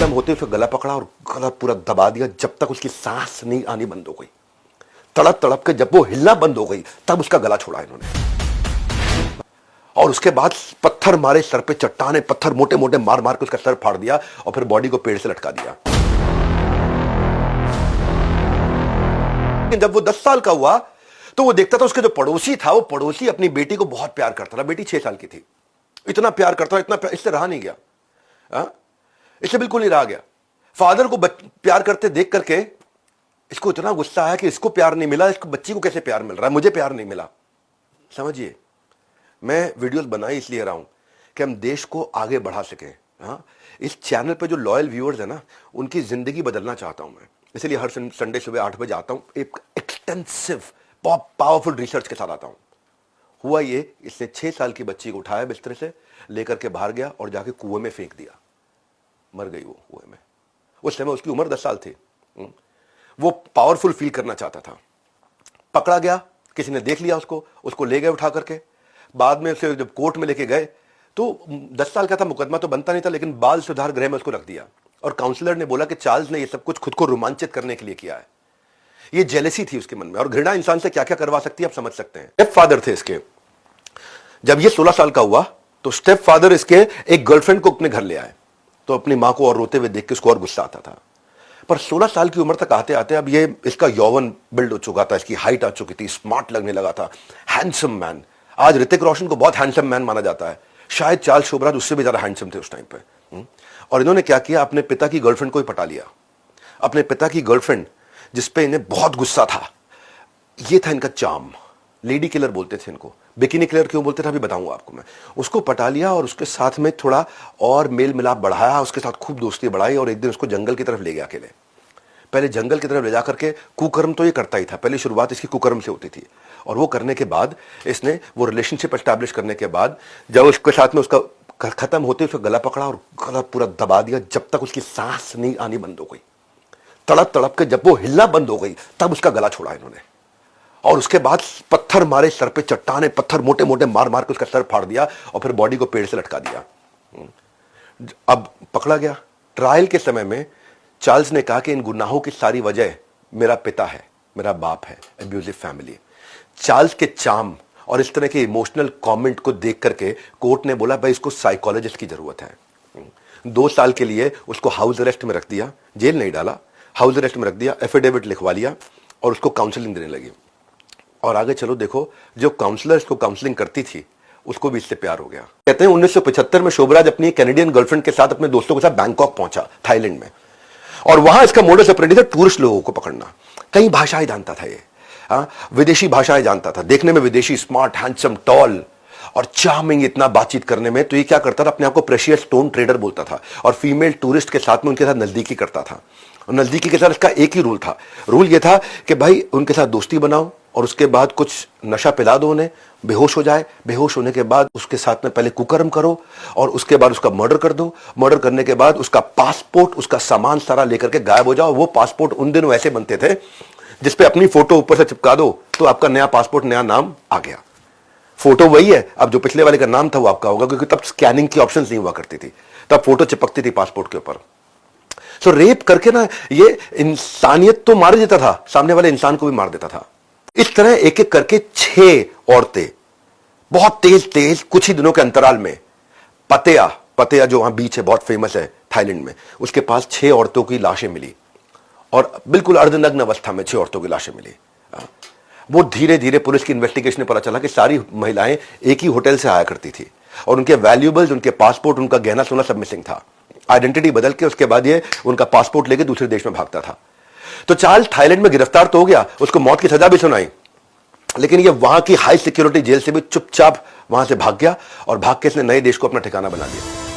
खत्म होते उसका गला पकड़ा और गला पूरा दबा दिया जब तक उसकी सांस नहीं आनी बंद हो गई। तड़प तड़प के जब वो हिलना बंद हो गई तब उसका गला छोड़ा इन्होंने। और उसके बाद पत्थर मारे सर पे, चट्टाने पत्थर मोटे मोटे मार मार के उसका सर फाड़ दिया और फिर बॉडी को पेड़ से लटका दिया। जब वो 10 साल का हुआ तो वो देखता था उसके जो पड़ोसी था, वो पड़ोसी अपनी बेटी को बहुत प्यार करता था। बेटी 6 साल की थी, इतना प्यार करता था, इतना प्यार, इससे रहा नहीं गया। इससे बिल्कुल नहीं रहा गया। फादर को प्यार करते देख करके इसको इतना गुस्सा आया कि इसको प्यार नहीं मिला, इसको बच्ची को कैसे प्यार मिल रहा है, मुझे प्यार नहीं मिला। समझिए, मैं वीडियोस बनाई इसलिए रहा हूं कि हम देश को आगे बढ़ा सकें। इस चैनल पे जो लॉयल व्यूअर्स है ना, उनकी जिंदगी बदलना चाहता हूं मैं, इसलिए हर संडे सुबह 8 बजे आता हूं। एक एक्सटेंसिव पावरफुल रिसर्च के साथ आता हूं। हुआ ये, इसने 6 साल की बच्ची को उठाया, बिस्तर से लेकर के बाहर गया और जाके कुएं में फेंक दिया। मर गई वो कुएं में। उस समय उसकी उम्र 10 साल थी। वो पावरफुल फील करना चाहता था। पकड़ा गया, किसी ने देख लिया उसको ले गए उठा करके। बाद में उसे जब कोर्ट में लेके गए तो 10 साल का था, मुकदमा तो बनता नहीं था, लेकिन बाल सुधार गृह में उसको रख दिया। और काउंसलर ने बोला कि चार्ल्स ने ये सब कुछ खुद को रोमांचित करने के लिए किया है। ये जेलसी थी उसके मन में, और घृणा इंसान से क्या क्या करवा सकती है आप समझ सकते हैं। स्टेप फादर थे इसके। जब ये 16 साल का हुआ तो स्टेप फादर इसके एक गर्लफ्रेंड को अपने घर ले आए। तो अपनी मां को और रोते हुए देख के उसको और गुस्सा आता था। पर 16 साल की उम्र तक आते आते अब ये इसका यौवन बिल्ड हो चुका था, इसकी हाइट आ चुकी थी, स्मार्ट लगने लगा था, हैंडसम मैन। आज ऋतिक रोशन को बहुत हैंडसम मैन माना जाता है, शायद चार्ल्स शोभराज उससे भी ज्यादा हैंडसम थे उस टाइम पे। और इन्होंने क्या किया, अपने पिता की गर्लफ्रेंड को ही पटा लिया। अपने पिता की गर्लफ्रेंड जिसपे इन्हें बहुत गुस्सा था, ये था इनका चार्म। लेडी किलर बोलते थे इनको। बिकिनी किलर क्यों बोलते थे अभी बताऊंगा आपको मैं। उसको पटा लिया और उसके साथ में थोड़ा और मेल मिलाप बढ़ाया, उसके साथ खूब दोस्ती बढ़ाई और एक दिन उसको जंगल की तरफ ले गया अकेले। पहले जंगल की तरफ ले जाकर के कुकर्म तो ये करता ही था, पहले शुरुआत इसकी कुकर्म से होती थी। और वो करने के बाद इसने वो रिलेशनशिप एस्टैब्लिश करने के बाद जब उसके साथ में उसका खत्म होते उसका गला पकड़ा और गला पूरा दबा दिया जब तक उसकी सांस नहीं आनी बंद हो गई। तड़प तड़प के जब वो हिलना बंद हो गई तब उसका गला छोड़ा इन्होंने। और उसके बाद पत्थर मारे सर पे, चट्टाने पत्थर मोटे मोटे मार मार के उसका सर फाड़ दिया और फिर बॉडी को पेड़ से लटका दिया। अब पकड़ा गया। ट्रायल के समय में चार्ल्स ने कहा कि इन गुनाहों की सारी वजह मेरा पिता है, मेरा बाप है, एब्यूजिव फैमिली। चार्ल्स के चार्म और इस तरह के इमोशनल कमेंट को देख करके कोर्ट ने बोला भाई इसको साइकोलॉजिस्ट की जरूरत है। 2 साल के लिए उसको हाउस अरेस्ट में रख दिया, जेल नहीं डाला, हाउस अरेस्ट में रख दिया, एफिडेविट लिखवा लिया और उसको काउंसलिंग देने लगी। और आगे चलो देखो, जो काउंसलर इसको काउंसलिंग करती थी उसको भी इससे प्यार हो गया। कहते हैं 1975 में शोभराज अपनी कैनेडियन गर्लफ्रेंड के साथ अपने दोस्तों के साथ बैंकॉक पहुंचा, थाईलैंड में। और वहां इसका मोडस ऑपरेंडी था टूरिस्ट लोगों को पकड़ना। कई भाषाएं जानता था ये, विदेशी भाषाएं जानता था, देखने में विदेशी, स्मार्ट, हैंडसम, टॉल और चार्मिंग, इतना बातचीत करने में। तो ये क्या करता था, अपने आप को प्रेशियस स्टोन ट्रेडर बोलता था और फीमेल टूरिस्ट के साथ में उनके साथ नजदीकी करता था। और नजदीकी के साथ इसका एक ही रूल था, रूल ये था कि भाई उनके साथ दोस्ती बनाओ और उसके बाद कुछ नशा पिला दो उन्हें, बेहोश हो जाए, बेहोश होने के बाद उसके साथ में पहले कुकर्म करो और उसके बाद उसका मर्डर कर दो। मर्डर करने के बाद उसका पासपोर्ट, उसका सामान सारा लेकर के गायब हो जाओ। वो पासपोर्ट उन दिनों ऐसे बनते थे जिसपे अपनी फोटो ऊपर से चिपका दो तो आपका नया पासपोर्ट, नया नाम आ गया। फोटो वही है, अब जो पिछले वाले का नाम था वो आपका होगा, क्योंकि तब स्कैनिंग की ऑप्शन नहीं हुआ करती थी, तब फोटो चिपकती थी पासपोर्ट के ऊपर। सो रेप करके ना ये इंसानियत तो मार देता था, सामने वाले इंसान को भी मार देता था। इस तरह एक एक करके 6 औरतें बहुत तेज तेज कुछ ही दिनों के अंतराल में, पतेया जो वहां बीच है, बहुत फेमस है थाईलैंड में, उसके पास 6 औरतों की लाशें मिली और बिल्कुल अर्धनग्न अवस्था में 6 औरतों की लाशें मिली। वो धीरे धीरे पुलिस की इन्वेस्टिगेशन में पता चला कि सारी महिलाएं एक ही होटल से आया करती थी और उनके वैल्यूएबल्स, उनके पासपोर्ट, उनका गहना सोना सब मिसिंग था। आइडेंटिटी बदल के उसके बाद ये उनका पासपोर्ट लेके दूसरे देश में भागता था। तो चार्ल्स थाईलैंड में गिरफ्तार तो हो गया, उसको मौत की सजा भी सुनाई, लेकिन ये वहां की हाई सिक्योरिटी जेल से भी चुपचाप वहां से भाग गया और भाग के इसने नए देश को अपना ठिकाना बना लिया।